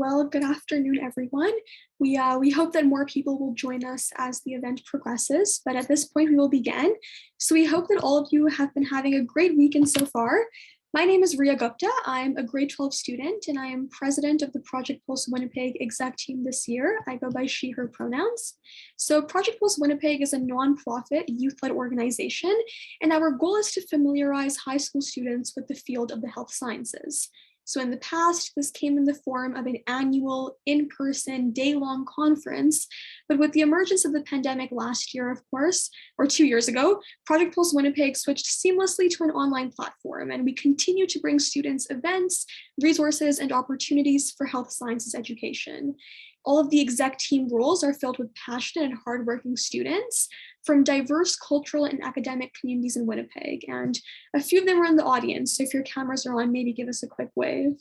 Well, good afternoon, everyone. We hope that more people will join us as the event progresses, but at this point we will begin. So we hope that all of you have been having a great weekend so far. My name is Riya Gupta. I'm a grade 12 student and I am president of the Project Pulse Winnipeg exec team this year. I go by she, her pronouns. So Project Pulse Winnipeg is a nonprofit youth-led organization, and our goal is to familiarize high school students with the field of the health sciences. So in the past, this came in the form of an annual in-person day-long conference, but with the emergence of the pandemic last year, of course, or 2 years ago, Project Pulse Winnipeg switched seamlessly to an online platform, and we continue to bring students events, resources, and opportunities for health sciences education. All of the exec team roles are filled with passionate and hardworking students from diverse cultural and academic communities in Winnipeg. And a few of them are in the audience. So if your cameras are on, maybe give us a quick wave.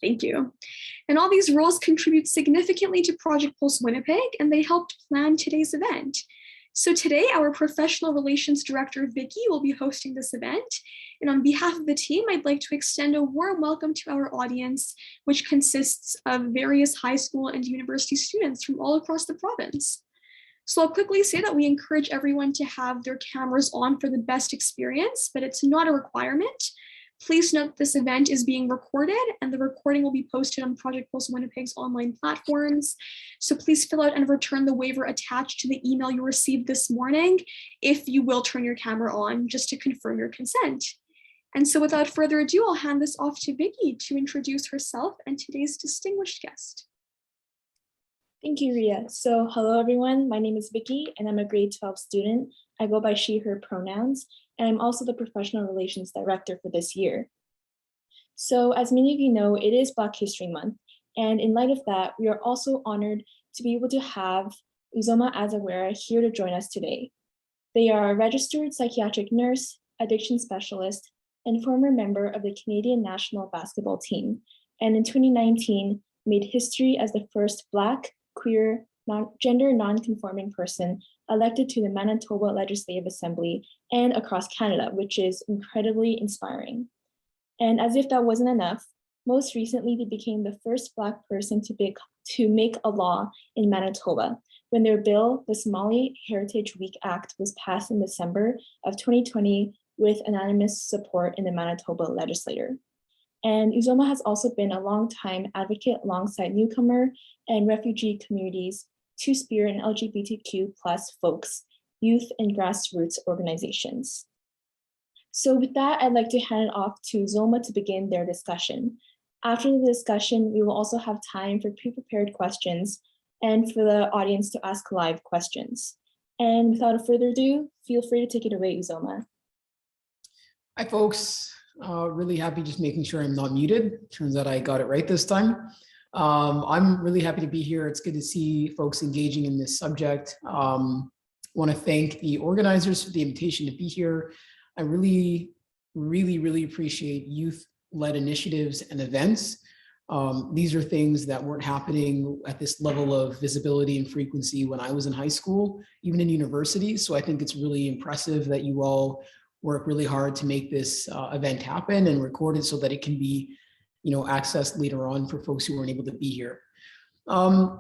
Thank you. And all these roles contribute significantly to Project Pulse Winnipeg, and they helped plan today's event. So today, our professional relations director, Vicky, will be hosting this event. And on behalf of the team, I'd like to extend a warm welcome to our audience, which consists of various high school and university students from all across the province. So I'll quickly say that we encourage everyone to have their cameras on for the best experience, but it's not a requirement. Please note this event is being recorded and the recording will be posted on Project Pulse Winnipeg's online platforms. So please fill out and return the waiver attached to the email you received this morning if you will turn your camera on, just to confirm your consent. And so without further ado, I'll hand this off to Vicky to introduce herself and today's distinguished guest. Thank you, Ria. So hello, everyone. My name is Vicky, and I'm a grade 12 student. I go by she, her pronouns, and I'm also the professional relations director for this year. So as many of you know, it is Black History Month. And in light of that, we are also honored to be able to have Uzoma Asagwara here to join us today. They are a registered psychiatric nurse, addiction specialist, and former member of the Canadian national basketball team. And in 2019, made history as the first Black, queer, gender non-conforming person elected to the Manitoba Legislative Assembly and across Canada, which is incredibly inspiring. And as if that wasn't enough, most recently they became the first Black person to make a law in Manitoba when their bill, the Somali Heritage Week Act, was passed in December of 2020 with unanimous support in the Manitoba legislature. And Uzoma has also been a longtime advocate alongside newcomer and refugee communities, Two-Spirit and LGBTQ+ folks, youth and grassroots organizations. So with that, I'd like to hand it off to Zoma to begin their discussion. After the discussion, we will also have time for pre-prepared questions and for the audience to ask live questions. And without further ado, feel free to take it away, Uzoma. Hi, folks. Really happy just making sure I'm not muted. Turns out I got it right this time. I'm really happy to be here. It's good to see folks engaging in this subject. Want to thank the organizers for the invitation to be here. I really appreciate youth-led initiatives and events. These are things that weren't happening at this level of visibility and frequency when I was in high school, even in university. So I think it's really impressive that you all work really hard to make this event happen and record it so that it can be, accessed later on for folks who weren't able to be here. Yeah,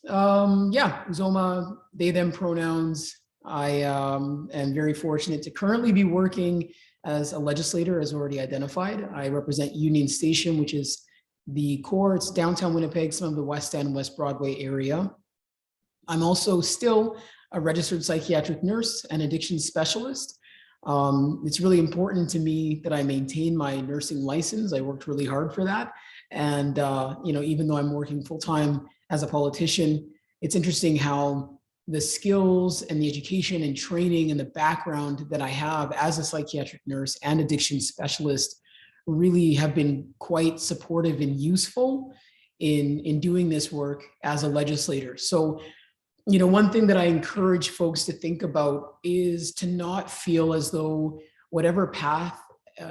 Uzoma, they, them pronouns. I am very fortunate to currently be working as a legislator, as already identified. I represent Union Station, which is the core, it's downtown Winnipeg, some of the West End, West Broadway area. I'm also still a registered psychiatric nurse and addiction specialist. It's really important to me that I maintain my nursing license. I worked really hard for that. And, even though I'm working full-time as a politician, it's interesting how the skills and the education and training and the background that I have as a psychiatric nurse and addiction specialist really have been quite supportive and useful in doing this work as a legislator. So, one thing that I encourage folks to think about is to not feel as though whatever path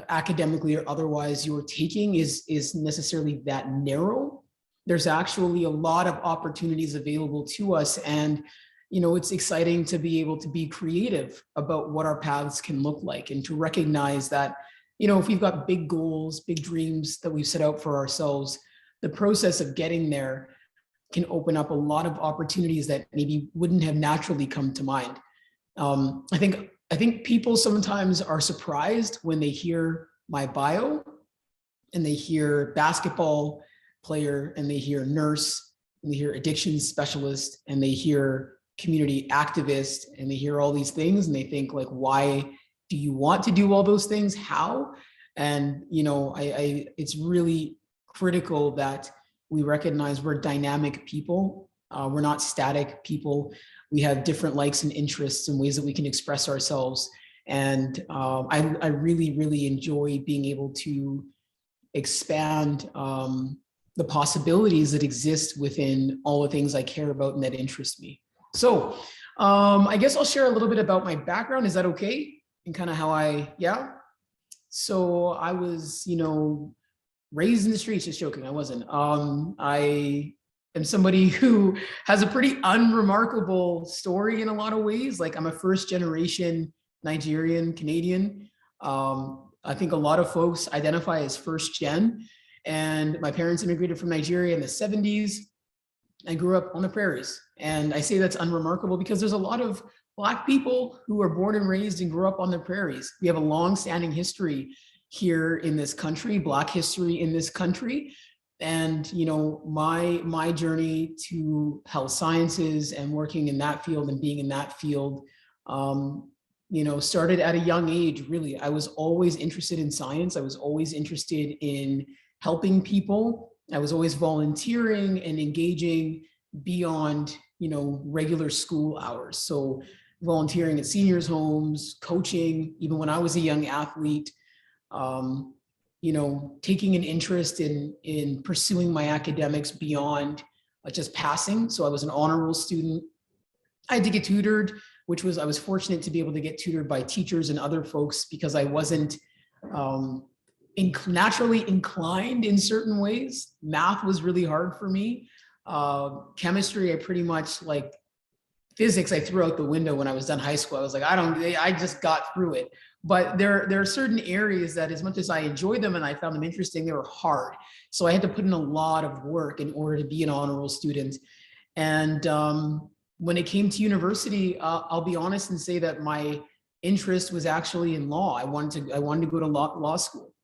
academically or otherwise you're taking is necessarily that narrow. There's actually a lot of opportunities available to us. And, it's exciting to be able to be creative about what our paths can look like and to recognize that, if we've got big goals, big dreams that we've set out for ourselves, the process of getting there can open up a lot of opportunities that maybe wouldn't have naturally come to mind. I think people sometimes are surprised when they hear my bio and they hear basketball player and they hear nurse and they hear addiction specialist and they hear community activist and they hear all these things and they think like, why do you want to do all those things? How? And, you know, it's really critical that we recognize we're dynamic people. We're not static people. We have different likes and interests and ways that we can express ourselves. And I really, really enjoy being able to expand the possibilities that exist within all the things I care about and that interest me. So I guess I'll share a little bit about my background. Is that okay? And kind of how yeah. So I was, you know, raised in the streets, just joking, I wasn't. I am somebody who has a pretty unremarkable story in a lot of ways. Like, I'm a first generation Nigerian Canadian. I think a lot of folks identify as first gen. And my parents immigrated from Nigeria in the 70s. I grew up on the prairies. And I say that's unremarkable because there's a lot of Black people who are born and raised and grew up on the prairies. We have a long-standing history here in this country, Black history in this country. And, you know, my journey to health sciences and working in that field and being in that field, you know, started at a young age, really. I was always interested in science. I was always interested in helping people. I was always volunteering and engaging beyond, you know, regular school hours. So volunteering at seniors' homes, coaching, even when I was a young athlete, you know, taking an interest in pursuing my academics beyond just passing. So I was an honor roll student. I had to get tutored, I was fortunate to be able to get tutored by teachers and other folks because I wasn't naturally inclined in certain ways. Math was really hard for me. Chemistry, I pretty much like. Physics, I threw out the window when I was done high school. I was like, I just got through it. But there are certain areas that, as much as I enjoyed them and I found them interesting, they were hard. So I had to put in a lot of work in order to be an honor roll student. And when it came to university, I'll be honest and say that my interest was actually in law. I wanted to go to law school.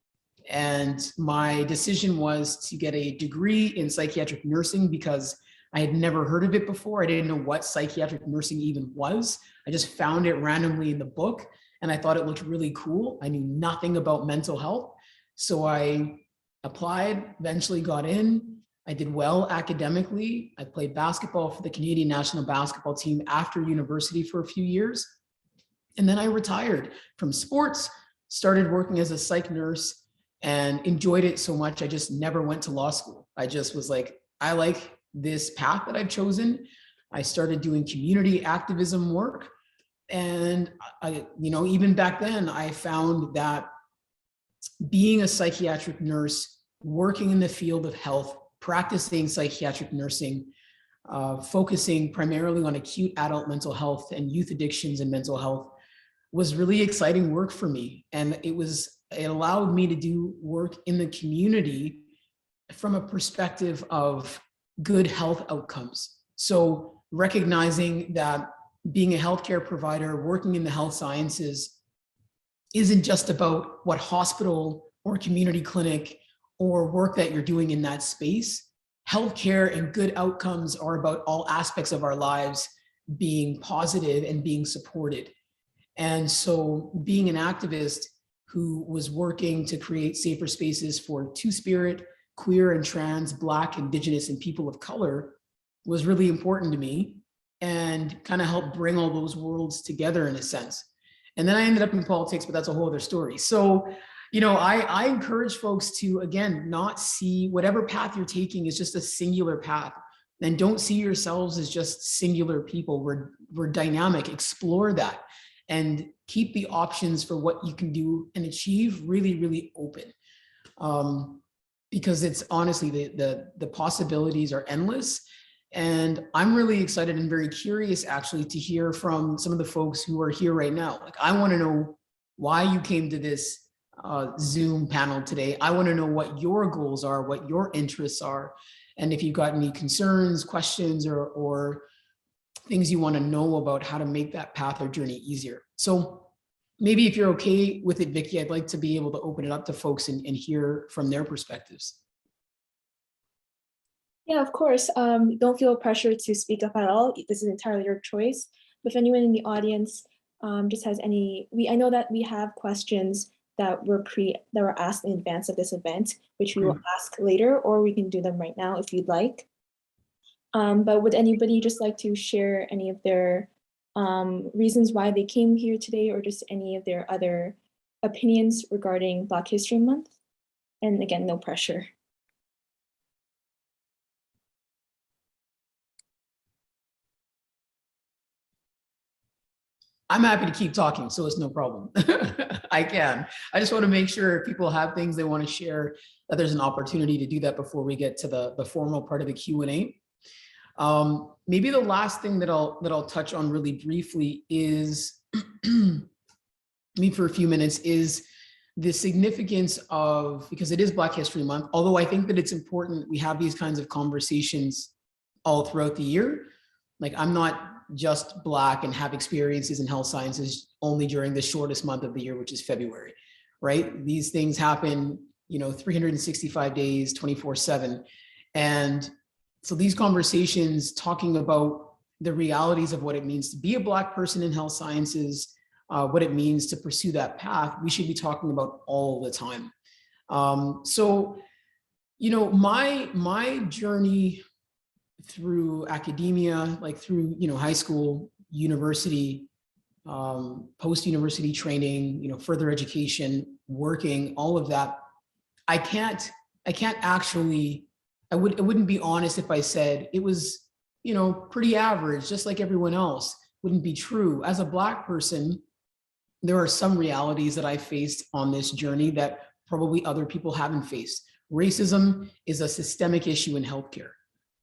And my decision was to get a degree in psychiatric nursing because I had never heard of it before. I didn't know what psychiatric nursing even was. I just found it randomly in the book and I thought it looked really cool. I knew nothing about mental health. So I applied, eventually got in. I did well academically. I played basketball for the Canadian national basketball team after university for a few years. And then I retired from sports, started working as a psych nurse and enjoyed it so much. I just never went to law school. I just was like, I like this path that I've chosen. I started doing community activism work. And I, you know, even back then, I found that being a psychiatric nurse, working in the field of health, practicing psychiatric nursing, focusing primarily on acute adult mental health and youth addictions and mental health was really exciting work for me. And it allowed me to do work in the community from a perspective of good health outcomes. So recognizing that being a healthcare provider, working in the health sciences isn't just about what hospital or community clinic or work that you're doing in that space. Healthcare and good outcomes are about all aspects of our lives being positive and being supported. And so being an activist who was working to create safer spaces for Two-Spirit, queer and trans, Black, Indigenous, and people of color was really important to me and kind of helped bring all those worlds together in a sense. And then I ended up in politics, but that's a whole other story. So, you know, I encourage folks to, again, not see whatever path you're taking is just a singular path. And don't see yourselves as just singular people. We're dynamic, explore that and keep the options for what you can do and achieve really, really open. Because it's honestly, the possibilities are endless. And I'm really excited and very curious actually to hear from some of the folks who are here right now. Like, I want to know why you came to this Zoom panel today. I want to know what your goals are, what your interests are, and if you've got any concerns, questions, or things you want to know about how to make that path or journey easier. So maybe if you're okay with it, Vicky, I'd like to be able to open it up to folks and hear from their perspectives. Yeah, of course. Don't feel pressured to speak up at all. This is entirely your choice. But if anyone in the audience just has any, I know that we have questions that were asked in advance of this event, which we will ask later, or we can do them right now if you'd like. But would anybody just like to share any of their reasons why they came here today, or just any of their other opinions regarding Black History Month? And again, no pressure. I'm happy to keep talking, so it's no problem. I can. I just want to make sure if people have things they want to share, that there's an opportunity to do that before we get to the formal part of the Q&A. Maybe the last thing that I'll touch on really briefly is, for a few minutes, is the significance of, because it is Black History Month, although I think that it's important we have these kinds of conversations all throughout the year. Like, I'm not just Black and have experiences in health sciences only during the shortest month of the year, which is February, right? These things happen, 365 days, 24/7. And so these conversations talking about the realities of what it means to be a Black person in health sciences, what it means to pursue that path, we should be talking about all the time. So, my journey through academia, like through, high school, university, post-university training, further education, working, all of that, I wouldn't be honest if I said it was, pretty average, just like everyone else. Wouldn't be true. As a Black person, there are some realities that I faced on this journey that probably other people haven't faced. Racism is a systemic issue in healthcare.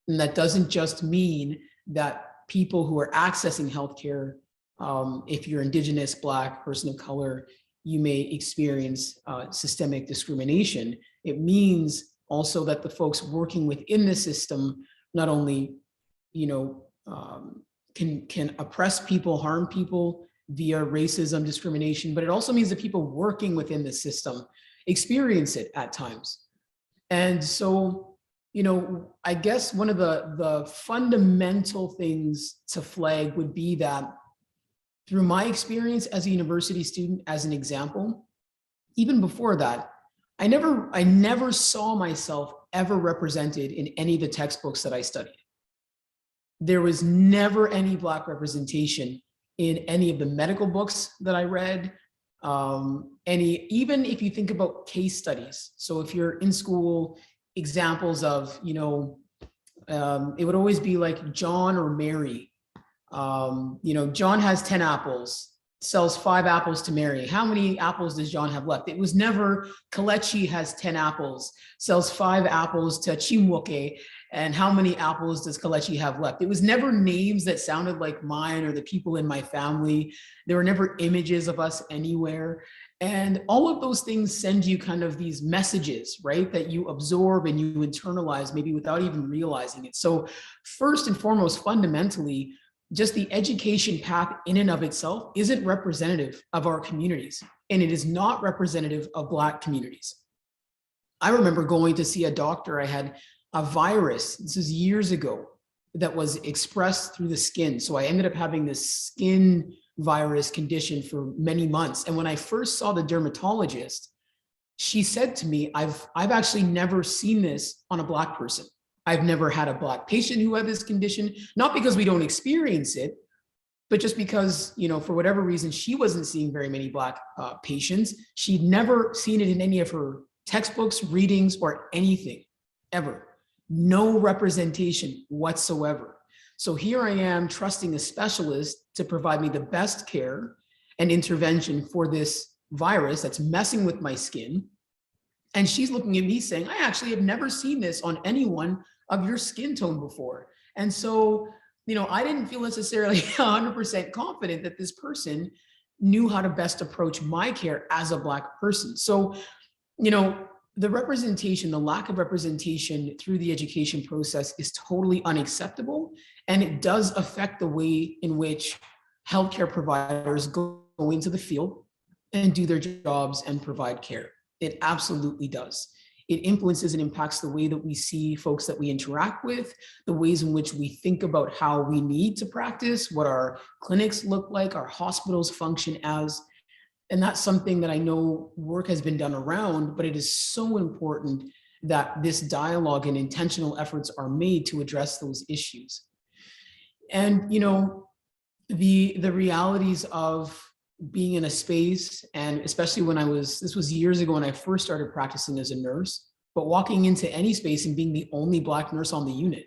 And that doesn't just mean that people who are accessing healthcare, if you're Indigenous, Black, person of color, you may experience systemic discrimination. It means also that the folks working within the system not only, can oppress people, harm people via racism, discrimination, but it also means that people working within the system experience it at times. And so, I guess one of the fundamental things to flag would be that through my experience as a university student, as an example, even before that, I never saw myself ever represented in any of the textbooks that I studied. There was never any Black representation in any of the medical books that I read. Even if you think about case studies. So if you're in school, examples of, it would always be like John or Mary. John has 10 apples, sells 5 apples to Mary. How many apples does John have left? It was never Kalechi has 10 apples, sells 5 apples to Chimwoke, and how many apples does Kalechi have left? It was never names that sounded like mine or the people in my family. There were never images of us anywhere. And all of those things send you kind of these messages, right, that you absorb and you internalize maybe without even realizing it. So first and foremost, fundamentally, just the education path in and of itself isn't representative of our communities, and it is not representative of Black communities. I remember going to see a doctor. I had a virus, this is years ago, that was expressed through the skin. So I ended up having this skin virus condition for many months. And when I first saw the dermatologist, she said to me, I've actually never seen this on a Black person. I've never had a Black patient who had this condition, not because we don't experience it, but just because, for whatever reason, she wasn't seeing very many Black patients. She'd never seen it in any of her textbooks, readings, or anything, ever. No representation whatsoever. So here I am trusting a specialist to provide me the best care and intervention for this virus that's messing with my skin. And she's looking at me saying, I actually have never seen this on anyone of your skin tone before. And so, I didn't feel necessarily 100% confident that this person, knew how to best approach my care as a Black person. So, the representation, the lack of representation through the education process is totally unacceptable. And it does affect the way in which healthcare providers go into the field and do their jobs and provide care. It absolutely does. It influences and impacts the way that we see folks that we interact with, the ways in which we think about how we need to practice, what our clinics look like, our hospitals function as. And that's something that I know work has been done around, but it is so important that this dialogue and intentional efforts are made to address those issues. And, the realities of being in a space, and especially this was years ago when I first started practicing as a nurse, but walking into any space and being the only Black nurse on the unit,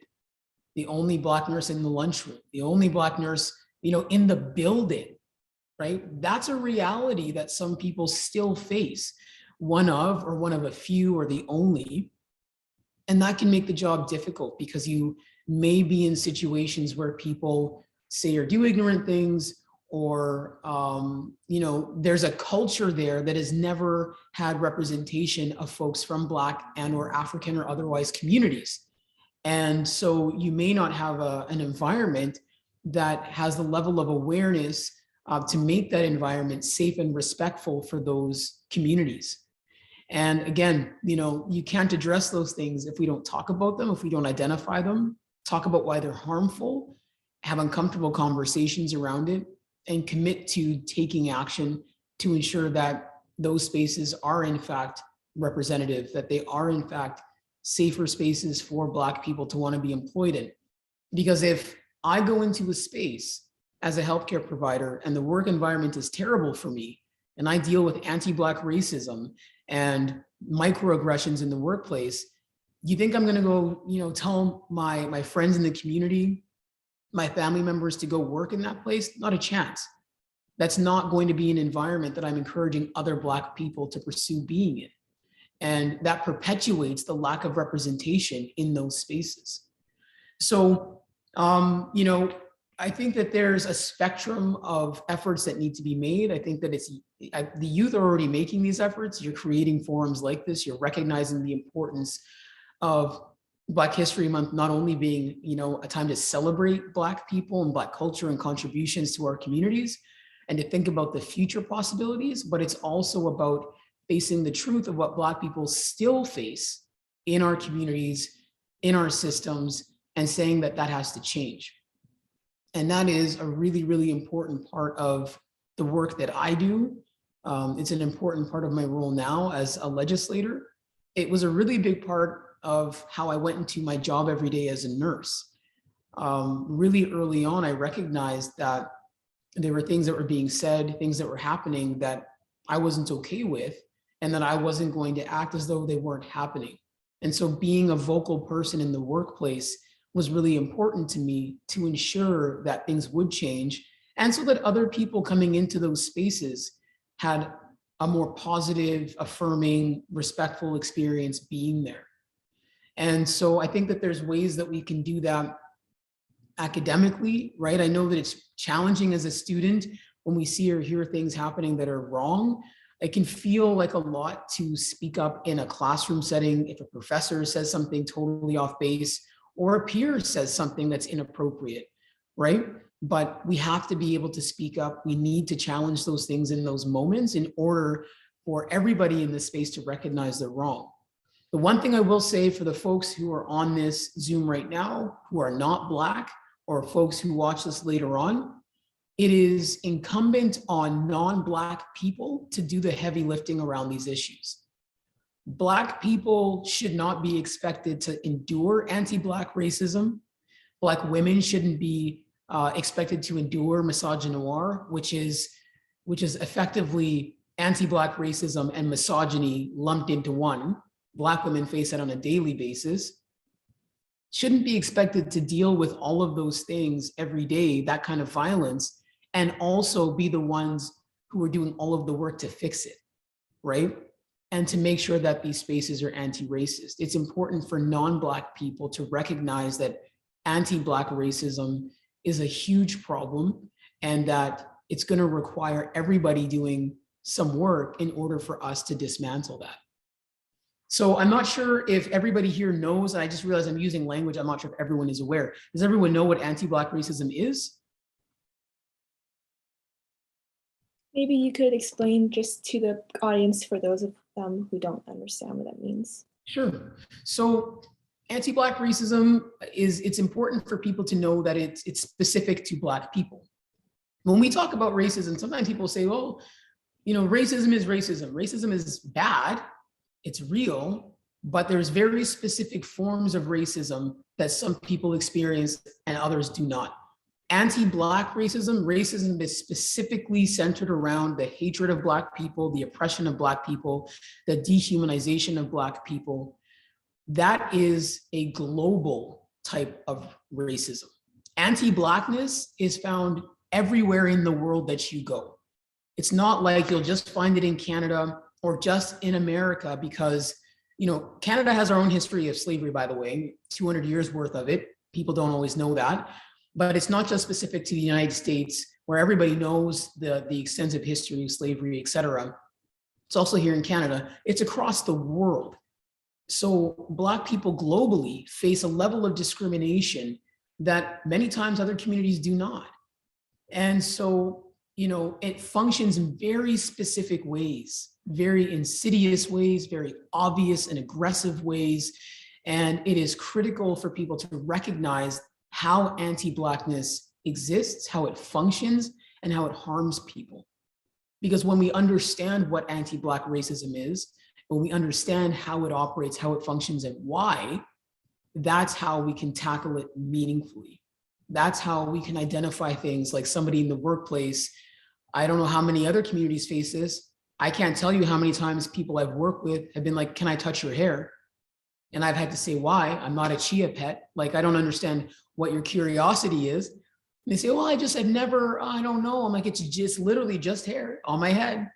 the only Black nurse in the lunchroom, the only Black nurse, in the building, right? That's a reality that some people still face, one of a few or the only. And that can make the job difficult because you may be in situations where people say or do ignorant things, or there's a culture there that has never had representation of folks from Black and or African or otherwise communities. And so you may not have an environment that has the level of awareness to make that environment safe and respectful for those communities. And again, you can't address those things if we don't talk about them, if we don't identify them, talk about why they're harmful, have uncomfortable conversations around it, and commit to taking action to ensure that those spaces are in fact representative, that they are in fact safer spaces for Black people to want to be employed in. Because if I go into a space as a healthcare provider and the work environment is terrible for me, and I deal with anti-Black racism and microaggressions in the workplace, you think I'm going to go, tell my friends in the community, my family members to go work in that place? Not a chance. That's not going to be an environment that I'm encouraging other Black people to pursue being in. And that perpetuates the lack of representation in those spaces. So, I think that there's a spectrum of efforts that need to be made. I think that the youth are already making these efforts. You're creating forums like this. You're recognizing the importance of Black History Month not only being, a time to celebrate Black people and Black culture and contributions to our communities and to think about the future possibilities, but it's also about facing the truth of what Black people still face in our communities, in our systems, and saying that has to change. And that is a really, really important part of the work that I do. It's an important part of my role now as a legislator. It was a really big part of how I went into my job every day as a nurse. Really early on, I recognized that there were things that were being said, things that were happening that I wasn't okay with, and that I wasn't going to act as though they weren't happening. And so being a vocal person in the workplace was really important to me to ensure that things would change, and so that other people coming into those spaces had a more positive, affirming, respectful experience being there. And so I think that there's ways that we can do that academically, right? I know that it's challenging as a student when we see or hear things happening that are wrong. It can feel like a lot to speak up in a classroom setting if a professor says something totally off base or a peer says something that's inappropriate, right? But we have to be able to speak up. We need to challenge those things in those moments in order for everybody in the space to recognize they're wrong. The one thing I will say for the folks who are on this Zoom right now, who are not Black, or folks who watch this later on, it is incumbent on non-Black people to do the heavy lifting around these issues. Black people should not be expected to endure anti-Black racism. Black women shouldn't be expected to endure misogynoir, which is effectively anti-Black racism and misogyny lumped into one. Black women face that on a daily basis. Shouldn't be expected to deal with all of those things every day, that kind of violence, and also be the ones who are doing all of the work to fix it, right? And to make sure that these spaces are anti-racist. It's important for non-Black people to recognize that anti-Black racism is a huge problem, and that it's going to require everybody doing some work in order for us to dismantle that. So I'm not sure if everybody here knows, and I just realized I'm using language I'm not sure if everyone is aware. Does everyone know what anti-Black racism is? Maybe you could explain just to the audience for those of them who don't understand what that means. Sure. So anti-Black racism it's important for people to know that it's specific to Black people. When we talk about racism, sometimes people say, oh, you know, racism is racism. Racism is bad, it's real, but there's very specific forms of racism that some people experience and others do not. Anti-Black racism is specifically centered around the hatred of Black people, the oppression of Black people, the dehumanization of Black people. That is a global type of racism. Anti-Blackness is found everywhere in the world that you go. It's not like you'll just find it in Canada or just in America because, you know, Canada has our own history of slavery, by the way, 200 years worth of it. People don't always know that, but it's not just specific to the United States where everybody knows the extensive history of slavery, et cetera. It's also here in Canada. It's across the world. So Black people globally face a level of discrimination that many times other communities do not. And so, you know, it functions in very specific ways, very insidious ways, very obvious and aggressive ways. And it is critical for people to recognize how anti-Blackness exists, how it functions, and how it harms people. Because when we understand what anti-Black racism is, when we understand how it operates, how it functions, and why, that's how we can tackle it meaningfully. That's how we can identify things like somebody in the workplace. I don't know how many other communities face this. I can't tell you how many times people I've worked with have been like, can I touch your hair? And I've had to say, why? I'm not a chia pet. Like, I don't understand what your curiosity is. And they say, well, I don't know. I'm like, it's just literally just hair on my head,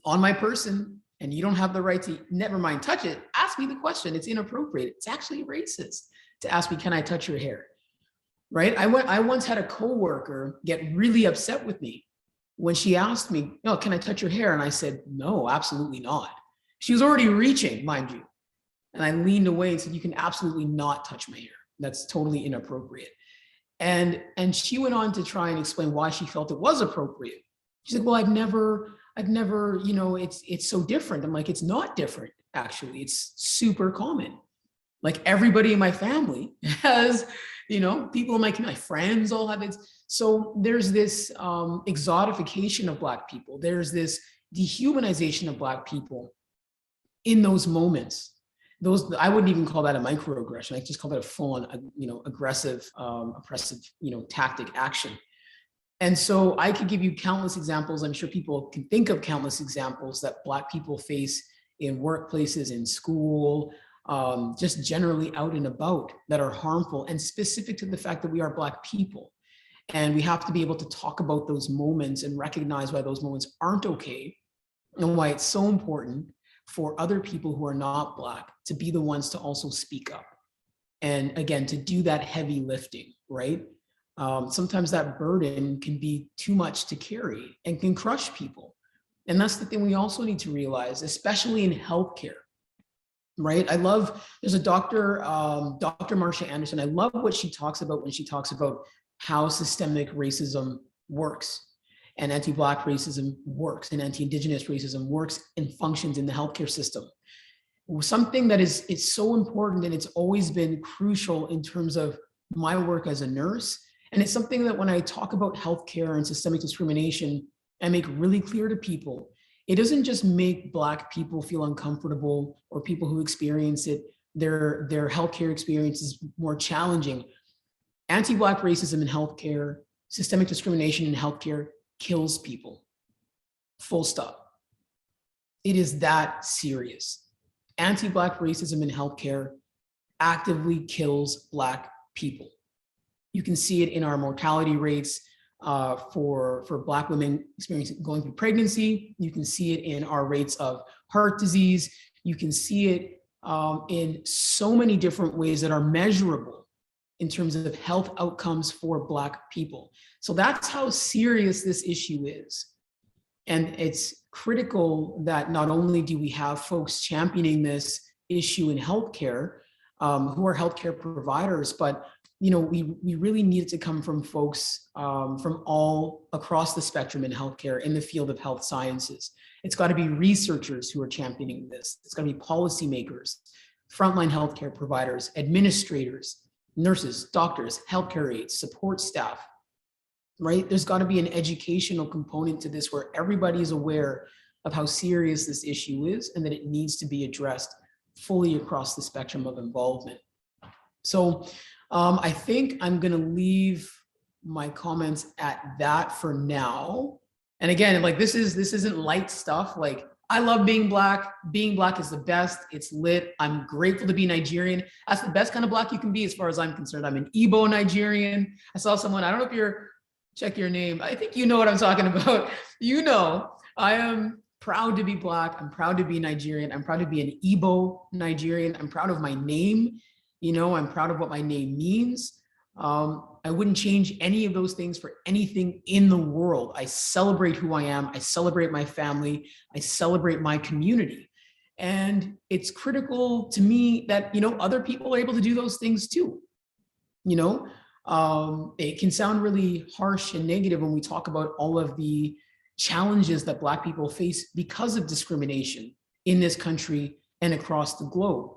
on my person. And you don't have the right to, never mind, touch it. Ask me the question. It's inappropriate. It's actually racist to ask me, can I touch your hair? Right? I once had a coworker get really upset with me when she asked me, no, can I touch your hair? And I said, no, absolutely not. She was already reaching, mind you. And I leaned away and said, you can absolutely not touch my hair. That's totally inappropriate. And she went on to try and explain why she felt it was appropriate. She said, well, I've never, you know, it's so different. I'm like, it's not different, actually. It's super common. Like everybody in my family has, you know, people in my friends all have it. So there's this exotification of Black people. There's this dehumanization of Black people in those moments. Those, I wouldn't even call that a microaggression. I just call that a full-on, you know, aggressive, oppressive, you know, tactic action. And so I could give you countless examples. I'm sure people can think of countless examples that Black people face in workplaces, in school, just generally out and about that are harmful and specific to the fact that we are Black people. And we have to be able to talk about those moments and recognize why those moments aren't okay and why it's so important for other people who are not Black to be the ones to also speak up. And again, to do that heavy lifting, right? Sometimes that burden can be too much to carry and can crush people. And that's the thing we also need to realize, especially in healthcare, right? There's a doctor, Dr. Marsha Anderson. I love what she talks about when she talks about how systemic racism works and anti-Black racism works and anti-Indigenous racism works and functions in the healthcare system. Something that it's so important and it's always been crucial in terms of my work as a nurse. And it's something that when I talk about healthcare and systemic discrimination, I make really clear to people, it doesn't just make Black people feel uncomfortable or people who experience it, their healthcare experience is more challenging. Anti-Black racism in healthcare, systemic discrimination in healthcare kills people, full stop. It is that serious. Anti-Black racism in healthcare actively kills Black people. You can see it in our mortality rates for Black women going through pregnancy. You can see it in our rates of heart disease. You can see it in so many different ways that are measurable in terms of health outcomes for Black people. So that's how serious this issue is. And it's critical that not only do we have folks championing this issue in healthcare, who are healthcare providers, but we really need it to come from folks from all across the spectrum in healthcare in the field of health sciences. It's got to be researchers who are championing this. It's got to be policymakers, frontline healthcare providers, administrators, nurses, doctors, healthcare aides, support staff, right? There's got to be an educational component to this where everybody is aware of how serious this issue is and that it needs to be addressed fully across the spectrum of involvement. So I think I'm going to leave my comments at that for now. And again, like this isn't light stuff. Like, I love being Black. Being Black is the best. It's lit. I'm grateful to be Nigerian. That's the best kind of Black you can be as far as I'm concerned. I'm an Igbo Nigerian. I saw someone, I don't know if you're, check your name. I think you know what I'm talking about. I am proud to be Black. I'm proud to be Nigerian. I'm proud to be an Igbo Nigerian. I'm proud of my name. I'm proud of what my name means. I wouldn't change any of those things for anything in the world. I celebrate who I am. I celebrate my family. I celebrate my community. And it's critical to me that, other people are able to do those things too. It can sound really harsh and negative when we talk about all of the challenges that Black people face because of discrimination in this country and across the globe.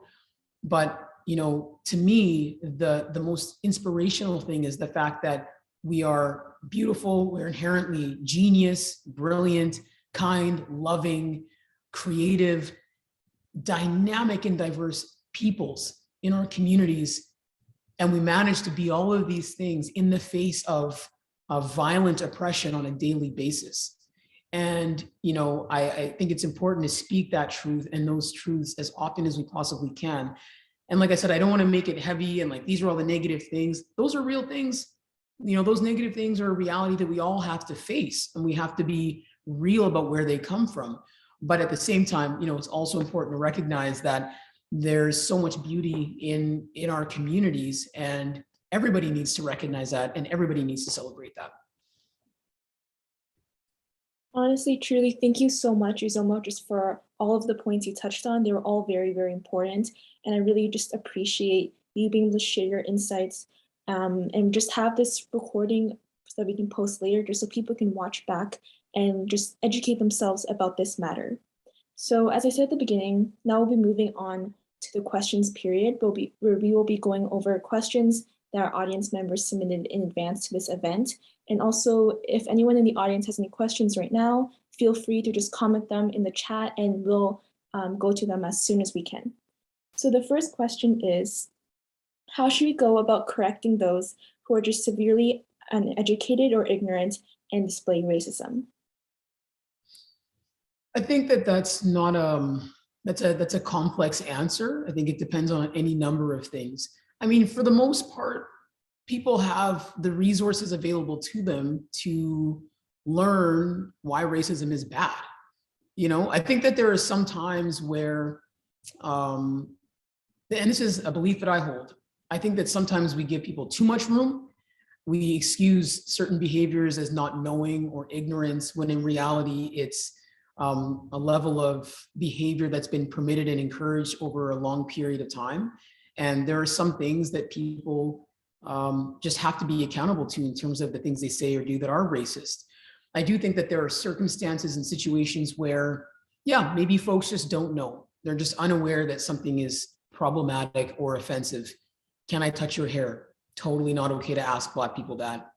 But to me, the most inspirational thing is the fact that we are beautiful, we're inherently genius, brilliant, kind, loving, creative, dynamic, and diverse peoples in our communities. And we manage to be all of these things in the face of violent oppression on a daily basis. And, I think it's important to speak that truth and those truths as often as we possibly can. And like I said, I don't want to make it heavy and like, these are all the negative things. Those are real things. Those negative things are a reality that we all have to face, and we have to be real about where they come from. But at the same time, it's also important to recognize that there's so much beauty in our communities, and everybody needs to recognize that, and everybody needs to celebrate that. Honestly, truly, thank you so much, Uzoma, just for all of the points you touched on. They were all very, very important. And I really just appreciate you being able to share your insights and just have this recording so that we can post later, just so people can watch back and just educate themselves about this matter. So as I said at the beginning, now we'll be moving on to the questions period, where we will be going over questions that our audience members submitted in advance to this event. And also, if anyone in the audience has any questions right now, feel free to just comment them in the chat and we'll go to them as soon as we can. So the first question is, how should we go about correcting those who are just severely uneducated or ignorant and display racism? I think that's not that's a complex answer. I think it depends on any number of things. I mean, for the most part, people have the resources available to them to learn why racism is bad. I think that there are some times where, and this is a belief that I hold, I think that sometimes we give people too much room. We excuse certain behaviors as not knowing or ignorance, when in reality, it's a level of behavior that's been permitted and encouraged over a long period of time. And there are some things that people just have to be accountable to in terms of the things they say or do that are racist. I do think that there are circumstances and situations where, maybe folks just don't know. They're just unaware that something is problematic or offensive. Can I touch your hair? Totally not okay to ask Black people that.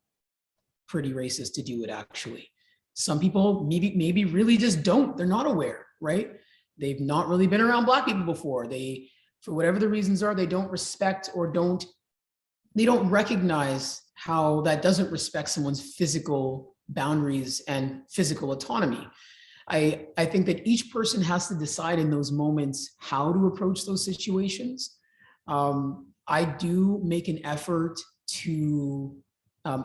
Pretty racist to do it, actually. Some people maybe really just don't. They're not aware, right? They've not really been around Black people before. They, for whatever the reasons are, they don't respect or they don't recognize how that doesn't respect someone's physical boundaries and physical autonomy. I think that each person has to decide in those moments how to approach those situations. I do make an effort to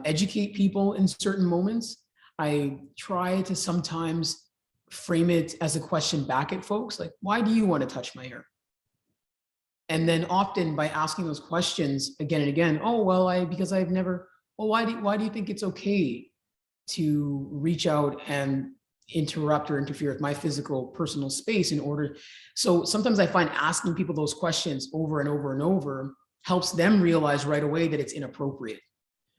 educate people in certain moments. I try to sometimes frame it as a question back at folks, like, why do you want to touch my hair? And then often by asking those questions again and again, oh, well, because I've never, well, why do you think it's okay to reach out and interrupt or interfere with my physical personal space in order? So sometimes I find asking people those questions over and over and over helps them realize right away that it's inappropriate.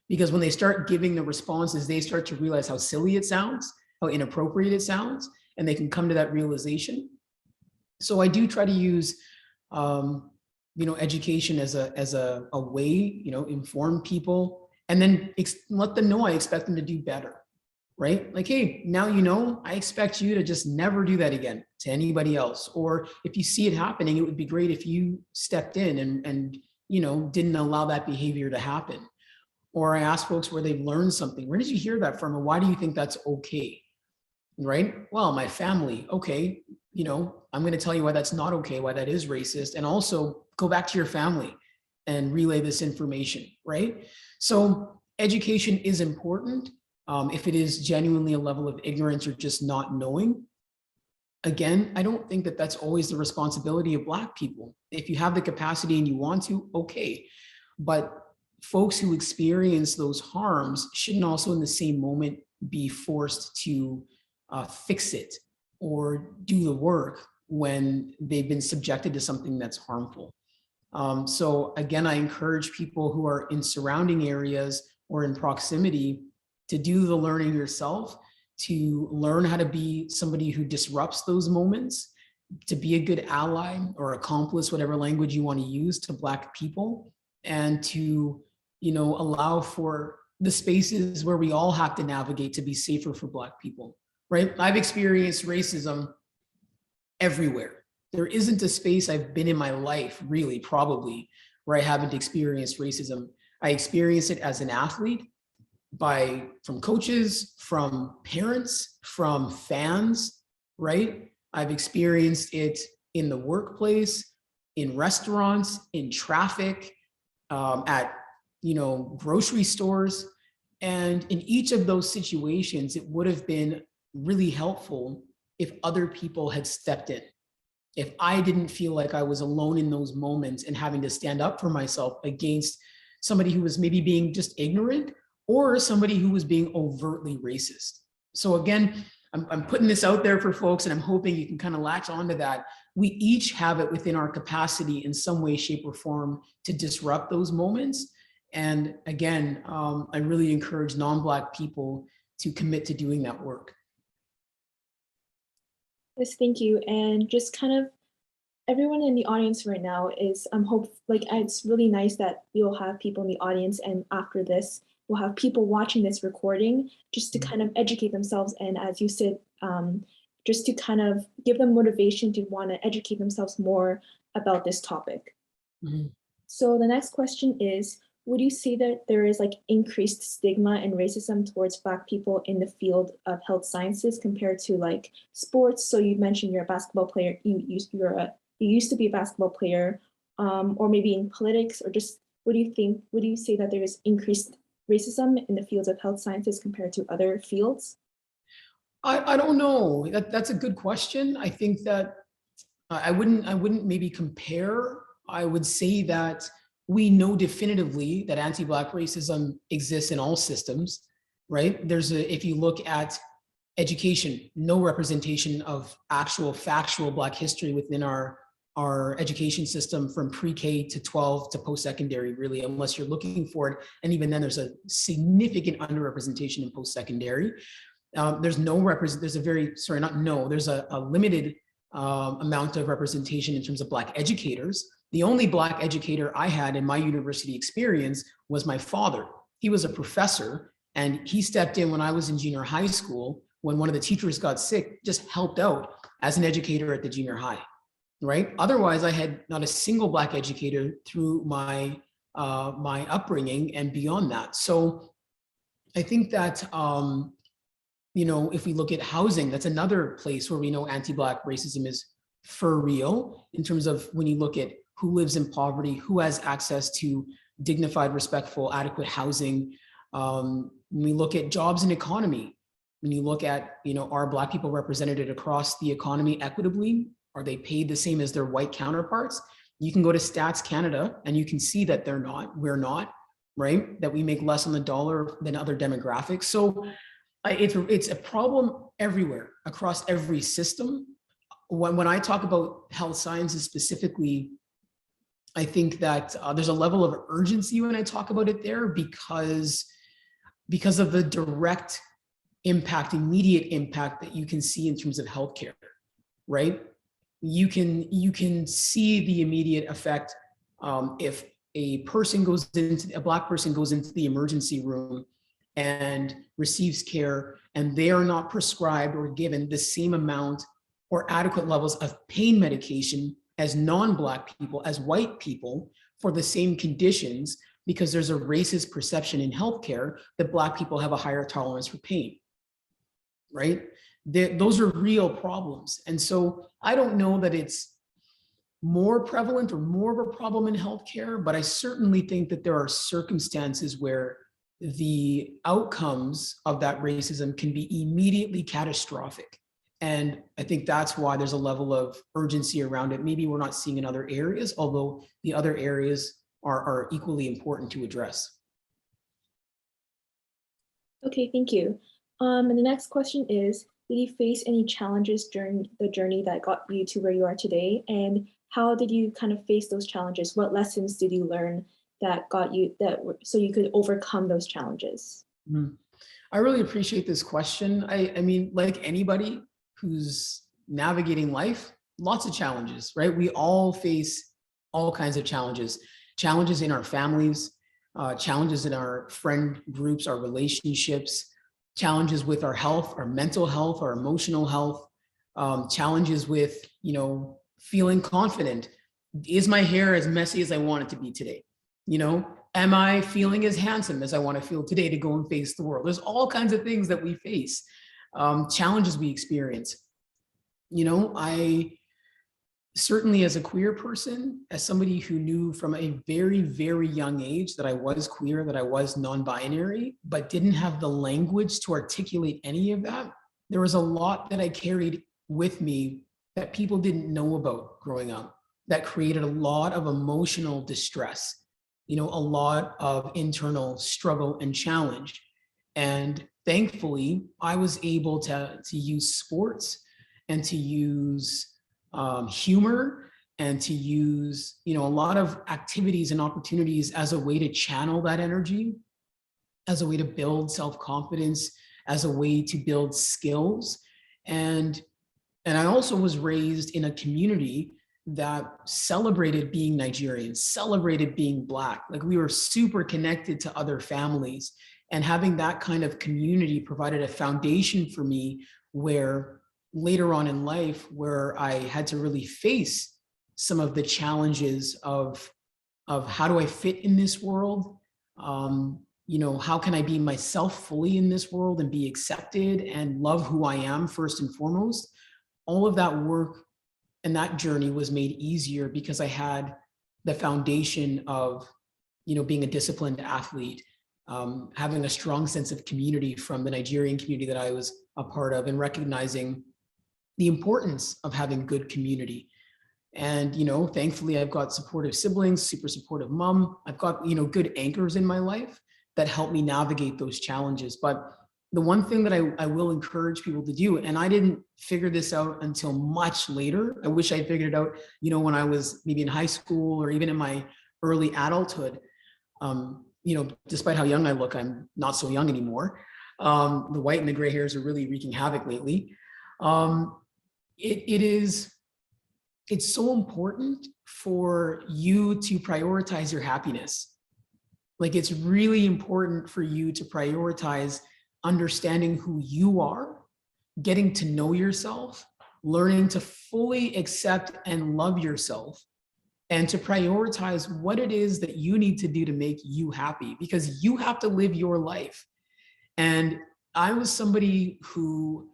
Because when they start giving the responses, they start to realize how silly it sounds, how inappropriate it sounds, and they can come to that realization. So I do try to use education as a way, inform people, and then let them know I expect them to do better, right? Like, hey, now I expect you to just never do that again to anybody else. Or if you see it happening, it would be great if you stepped in and didn't allow that behavior to happen. Or I ask folks where they've learned something. Where did you hear that from? And why do you think that's okay? Right? Well, my family. Okay. I'm going to tell you why that's not okay, why that is racist. And also go back to your family and relay this information, right? So education is important. If it is genuinely a level of ignorance or just not knowing. Again, I don't think that that's always the responsibility of Black people. If you have the capacity and you want to, okay. But folks who experience those harms shouldn't also in the same moment be forced to fix it or do the work when they've been subjected to something that's harmful. So again, I encourage people who are in surrounding areas or in proximity to do the learning yourself, to learn how to be somebody who disrupts those moments, to be a good ally or accomplice, whatever language you want to use, to Black people, and to allow for the spaces where we all have to navigate to be safer for Black people, right? I've experienced racism everywhere. There isn't a space I've been in my life, really, probably, where I haven't experienced racism. I experienced it as an athlete, from coaches, from parents, from fans, right? I've experienced it in the workplace, in restaurants, in traffic, at grocery stores. And in each of those situations, it would have been really helpful if other people had stepped in. If I didn't feel like I was alone in those moments and having to stand up for myself against somebody who was maybe being just ignorant or somebody who was being overtly racist. So again, I'm putting this out there for folks, and I'm hoping you can kind of latch onto that. We each have it within our capacity in some way, shape, or form to disrupt those moments. And again, I really encourage non-Black people to commit to doing that work. Yes, thank you. And just kind of everyone in the audience right now is it's really nice that we'll have people in the audience, and after this, we'll have people watching this recording just to kind of educate themselves. And as you said, just to kind of give them motivation to want to educate themselves more about this topic. Mm-hmm. So the next question is, would you say that there is increased stigma and racism towards Black people in the field of health sciences compared to sports? So you mentioned you're a basketball player, you used to be a basketball player, or maybe in politics, or just would you say that there is increased racism in the fields of health sciences compared to other fields? I don't know. That's a good question. I think that I wouldn't maybe compare. I would say that we know definitively that anti-Black racism exists in all systems, right? If you look at education, no representation of actual factual Black history within our education system from pre-K to 12 to post-secondary, really, unless you're looking for it. And even then, there's a significant underrepresentation in post-secondary. There's a limited amount of representation in terms of Black educators. The only Black educator I had in my university experience was my father. He was a professor, and he stepped in when I was in junior high school when one of the teachers got sick, just helped out as an educator at the junior high, right? Otherwise, I had not a single Black educator through my upbringing and beyond that. So I think that, if we look at housing, that's another place where we know anti-Black racism is for real, in terms of when you look at who lives in poverty, who has access to dignified, respectful, adequate housing. When we look at jobs and economy, when you look at, are Black people represented across the economy equitably? Are they paid the same as their white counterparts? You can go to Stats Canada and you can see that we're not, right? That we make less on the dollar than other demographics. So it's a problem everywhere, across every system. When I talk about health sciences specifically, I think that there's a level of urgency when I talk about it there because of the direct impact, immediate impact that you can see in terms of healthcare, right? You can see the immediate effect if a Black person goes into the emergency room and receives care, and they are not prescribed or given the same amount or adequate levels of pain medication as non-Black people, as white people, for the same conditions, because there's a racist perception in healthcare that Black people have a higher tolerance for pain, right? Those are real problems. And so I don't know that it's more prevalent or more of a problem in healthcare, but I certainly think that there are circumstances where the outcomes of that racism can be immediately catastrophic. And I think that's why there's a level of urgency around it. Maybe we're not seeing in other areas, although the other areas are equally important to address. Okay, thank you. And the next question is, did you face any challenges during the journey that got you to where you are today? And how did you kind of face those challenges? What lessons did you learn that got you so you could overcome those challenges? I really appreciate this question. I mean, like anybody who's navigating life, lots of challenges, right? We all face all kinds of challenges in our families, challenges in our friend groups, our relationships, challenges with our health, our mental health, our emotional health, challenges with, feeling confident. Is my hair as messy as I want it to be today? Am I feeling as handsome as I want to feel today to go and face the world? There's all kinds of things that we face, challenges we experience. I certainly, as a queer person, as somebody who knew from a very, very young age that I was queer, that I was non-binary, but didn't have the language to articulate any of that, there was a lot that I carried with me that people didn't know about growing up, that created a lot of emotional distress, a lot of internal struggle and challenge. And thankfully, I was able to use sports and to use humor and to use, a lot of activities and opportunities as a way to channel that energy, as a way to build self-confidence, as a way to build skills. And I also was raised in a community that celebrated being Nigerian, celebrated being Black. Like, we were super connected to other families, and having that kind of community provided a foundation for me where later on in life, where I had to really face some of the challenges of how do I fit in this world? How can I be myself fully in this world and be accepted and love who I am first and foremost? All of that work and that journey was made easier because I had the foundation of, being a disciplined athlete, having a strong sense of community from the Nigerian community that I was a part of, and recognizing the importance of having good community. And, thankfully I've got supportive siblings, super supportive mom. I've got, good anchors in my life that help me navigate those challenges. But the one thing that I will encourage people to do, and I didn't figure this out until much later. I wish I figured it out, when I was maybe in high school or even in my early adulthood. Despite how young I look, I'm not so young anymore. The white and the gray hairs are really wreaking havoc lately. It's so important for you to prioritize your happiness. Like, it's really important for you to prioritize understanding who you are, getting to know yourself, learning to fully accept and love yourself, and to prioritize what it is that you need to do to make you happy, because you have to live your life. And I was somebody who,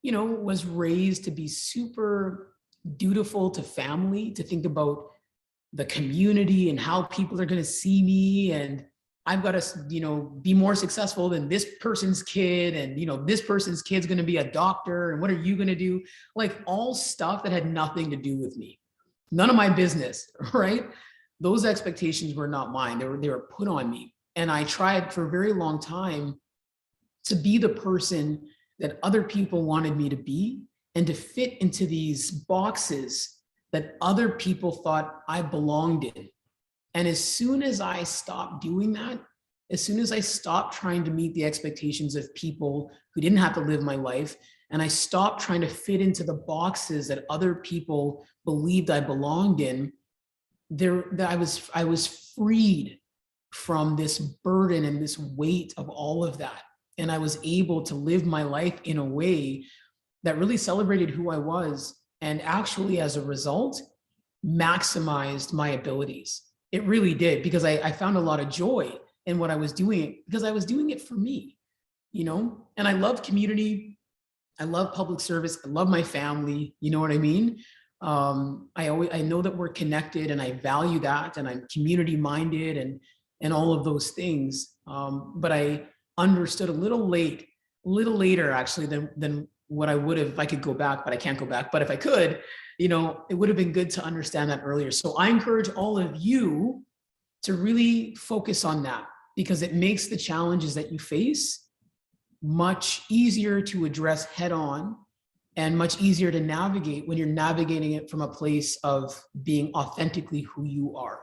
was raised to be super dutiful to family, to think about the community and how people are going to see me, and I've got to, be more successful than this person's kid, and, this person's kid's going to be a doctor, and what are you going to do? Like, all stuff that had nothing to do with me. none of my business, right? Those expectations were not mine. They were put on me. And I tried for a very long time to be the person that other people wanted me to be and to fit into these boxes that other people thought I belonged in. And as soon as I stopped doing that, as soon as I stopped trying to meet the expectations of people who didn't have to live my life, and I stopped trying to fit into the boxes that other people believed I belonged in, I was freed from this burden and this weight of all of that. And I was able to live my life in a way that really celebrated who I was, and actually, as a result, maximized my abilities. It really did, because I found a lot of joy in what I was doing, because I was doing it for me, you know? And I love community. I love public service. I love my family. You know what I mean? I know that we're connected, and I value that, and I'm community minded and all of those things. But I understood a little later actually than what I would have if I could go back, but I can't go back. But if I could, you know, it would have been good to understand that earlier. So I encourage all of you to really focus on that, because it makes the challenges that you face much easier to address head on, and much easier to navigate when you're navigating it from a place of being authentically who you are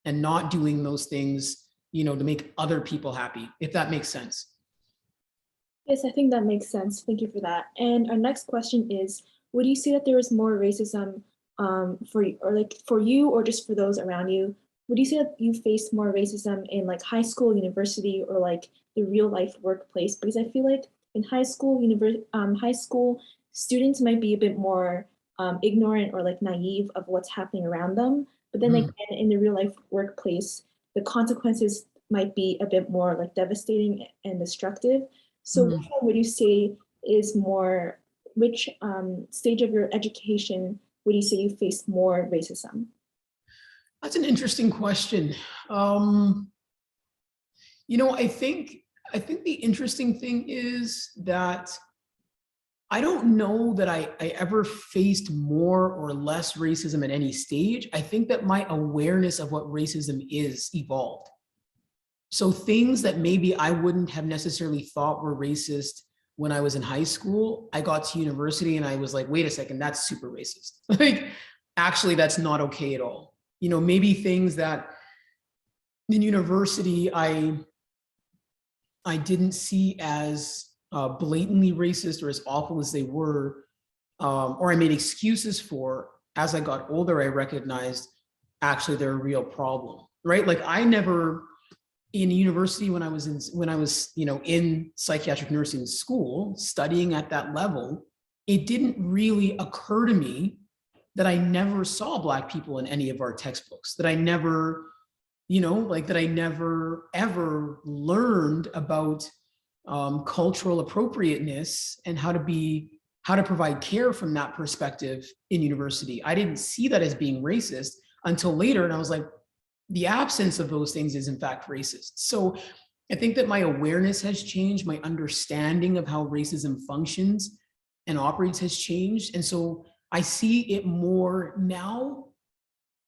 and not doing those things, you know, to make other people happy, if that makes sense. Yes, I think that makes sense. Thank you for that. And our next question is, would you say that there is more racism for you, or like for you, or just for those around you? Would you say that you face more racism in like high school, university, or like the real life workplace? Because I feel like in high school, high school students might be a bit more ignorant or like naive of what's happening around them. But then like in the real life workplace, the consequences might be a bit more like devastating and destructive. So which one would you say is more, which stage of your education would you say you face more racism? That's an interesting question. You know, I think the interesting thing is that I don't know that I ever faced more or less racism at any stage. I think that my awareness of what racism is evolved. So things that maybe I wouldn't have necessarily thought were racist when I was in high school, I got to university and I was like, wait a second, that's super racist. Like, actually, that's not okay at all. You know, maybe things that in university I didn't see as blatantly racist or as awful as they were, or I made excuses for. As I got older, I recognized actually they're a real problem, right? Like I never, in university, when I was you know, in psychiatric nursing school, studying at that level, it didn't really occur to me that I never saw Black people in any of our textbooks, that I never, you know, like that I never ever learned about cultural appropriateness and how to provide care from that perspective in university. I didn't see that as being racist until later, and I was like, the absence of those things is in fact racist. So I think that my awareness has changed, my understanding of how racism functions and operates has changed. And so I see it more now,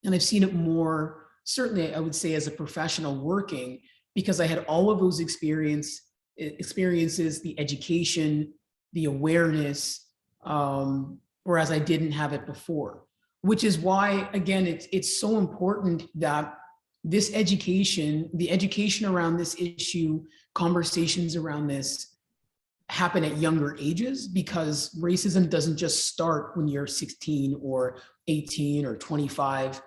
and I've seen it more, certainly I would say as a professional working, because I had all of those experiences, the education, the awareness, whereas I didn't have it before, which is why, again, it's so important that this education, the education around this issue, conversations around this happen at younger ages, because racism doesn't just start when you're 16 or 18 or 25.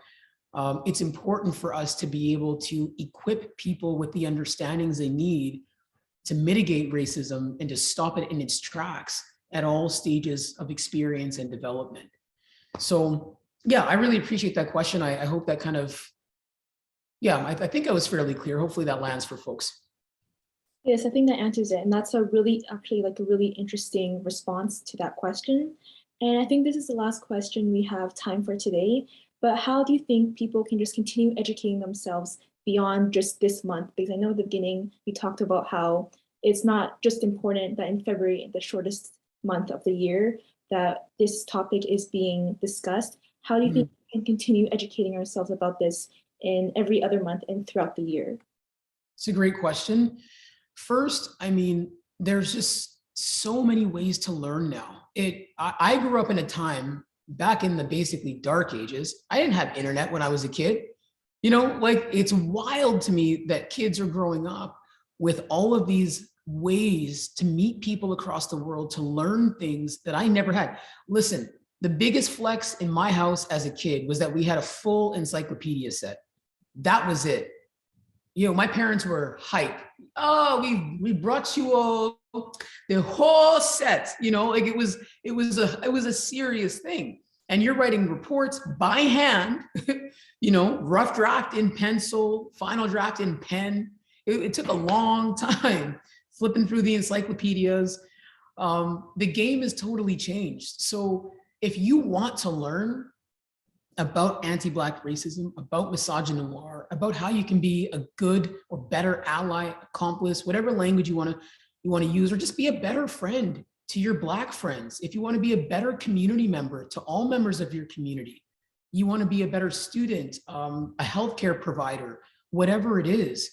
It's important for us to be able to equip people with the understandings they need to mitigate racism and to stop it in its tracks at all stages of experience and development. So yeah, I really appreciate that question. I hope that kind of, yeah, I think I was fairly clear. Hopefully that lands for folks. Yes, I think that answers it. And that's a really, actually like a really interesting response to that question. And I think this is the last question we have time for today. But how do you think people can just continue educating themselves beyond just this month? Because I know at the beginning we talked about how it's not just important that in February, the shortest month of the year, that this topic is being discussed. How do you think and continue educating ourselves about this in every other month and throughout the year? It's a great question. First, I mean, there's just so many ways to learn now. I grew up in a time back in the basically dark ages. I didn't have internet when I was a kid. You know, like, it's wild to me that kids are growing up with all of these ways to meet people across the world, to learn things that I never had. Listen, the biggest flex in my house as a kid was that we had a full encyclopedia set. That was it. You know, my parents were hype. Oh, we brought you all the whole set. You know, like it was a serious thing. And you're writing reports by hand. You know, rough draft in pencil, final draft in pen. It took a long time flipping through the encyclopedias. The game has totally changed. So if you want to learn about anti-Black racism, about misogynoir, about how you can be a good or better ally, accomplice, whatever language you want to use, or just be a better friend to your Black friends. If you want to be a better community member to all members of your community, you want to be a better student, a healthcare provider, whatever it is,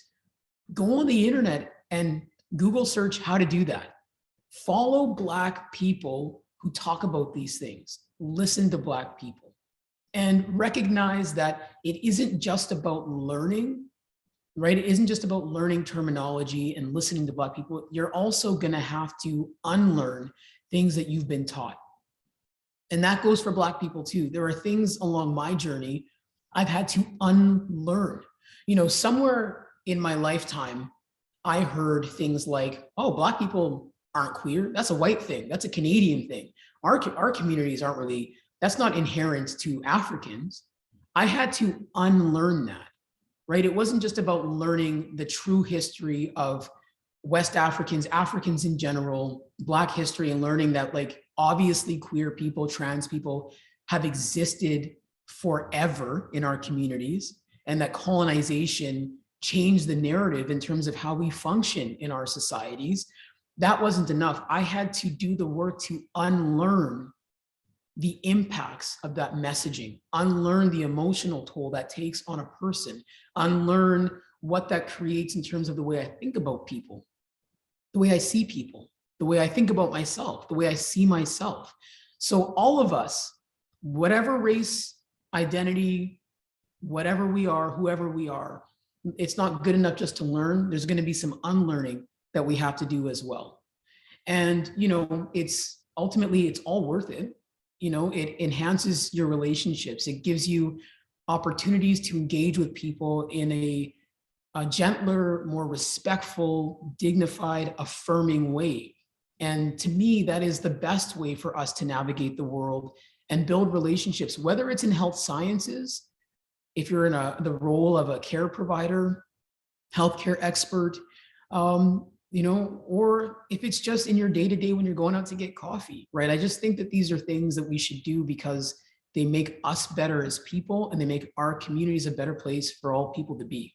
go on the internet and Google search how to do that. Follow Black people who talk about these things. Listen to Black people. And recognize that it isn't just about learning, right? It isn't just about learning terminology and listening to Black people. You're also gonna have to unlearn things that you've been taught. And that goes for Black people too. There are things along my journey I've had to unlearn. You know, somewhere in my lifetime, I heard things like, oh, Black people aren't queer. That's a white thing. That's a Canadian thing. Our communities aren't really, that's not inherent to Africans. I had to unlearn that, right? It wasn't just about learning the true history of West Africans, Africans in general, Black history, and learning that, like, obviously queer people, trans people have existed forever in our communities, and that colonization changed the narrative in terms of how we function in our societies. That wasn't enough. I had to do the work to unlearn the impacts of that messaging, unlearn the emotional toll that takes on a person, unlearn what that creates in terms of the way I think about people, the way I see people, the way I think about myself, the way I see myself. So all of us, whatever race, identity, whatever we are, whoever we are, it's not good enough just to learn. There's going to be some unlearning that we have to do as well. And, you know, it's ultimately, it's all worth it. You know, it enhances your relationships. It gives you opportunities to engage with people in a gentler, more respectful, dignified, affirming way. And to me, that is the best way for us to navigate the world and build relationships, whether it's in health sciences, if you're in the role of a care provider, healthcare expert, you know, or if it's just in your day-to-day when you're going out to get coffee, right? I just think that these are things that we should do because they make us better as people and they make our communities a better place for all people to be.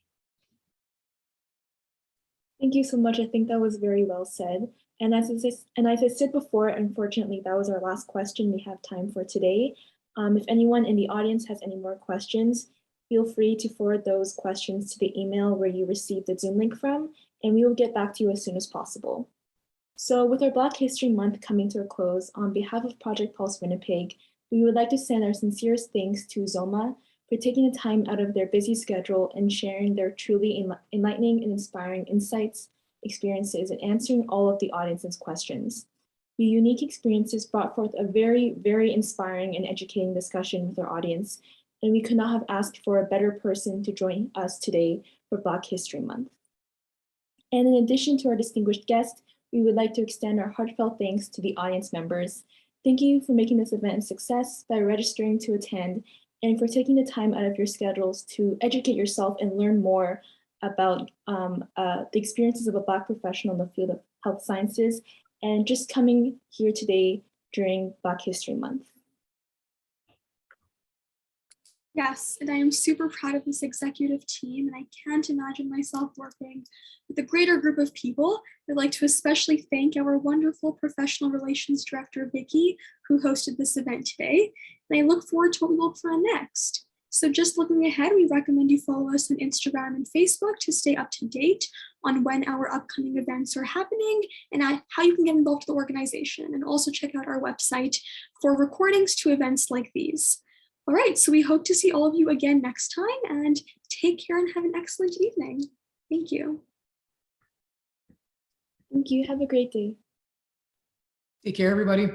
Thank you so much. I think that was very well said. And as I said before, unfortunately, that was our last question we have time for today. If anyone in the audience has any more questions, feel free to forward those questions to the email where you received the Zoom link from, and we will get back to you as soon as possible. So with our Black History Month coming to a close, on behalf of Project Pulse Winnipeg, we would like to send our sincerest thanks to Zoma for taking the time out of their busy schedule and sharing their truly enlightening and inspiring insights, experiences, and answering all of the audience's questions. The unique experiences brought forth a very, very inspiring and educating discussion with our audience, and we could not have asked for a better person to join us today for Black History Month. And in addition to our distinguished guest, we would like to extend our heartfelt thanks to the audience members. Thank you for making this event a success by registering to attend and for taking the time out of your schedules to educate yourself and learn more about the experiences of a Black professional in the field of health sciences and just coming here today during Black History Month. Yes, and I am super proud of this executive team, and I can't imagine myself working with a greater group of people. I'd like to especially thank our wonderful professional relations director, Vicky, who hosted this event today. and I look forward to what we will plan next. So just looking ahead, we recommend you follow us on Instagram and Facebook to stay up to date on when our upcoming events are happening and how you can get involved with the organization, and also check out our website for recordings to events like these. All right, so we hope to see all of you again next time, and take care and have an excellent evening. Thank you. Thank you. Have a great day. Take care, everybody.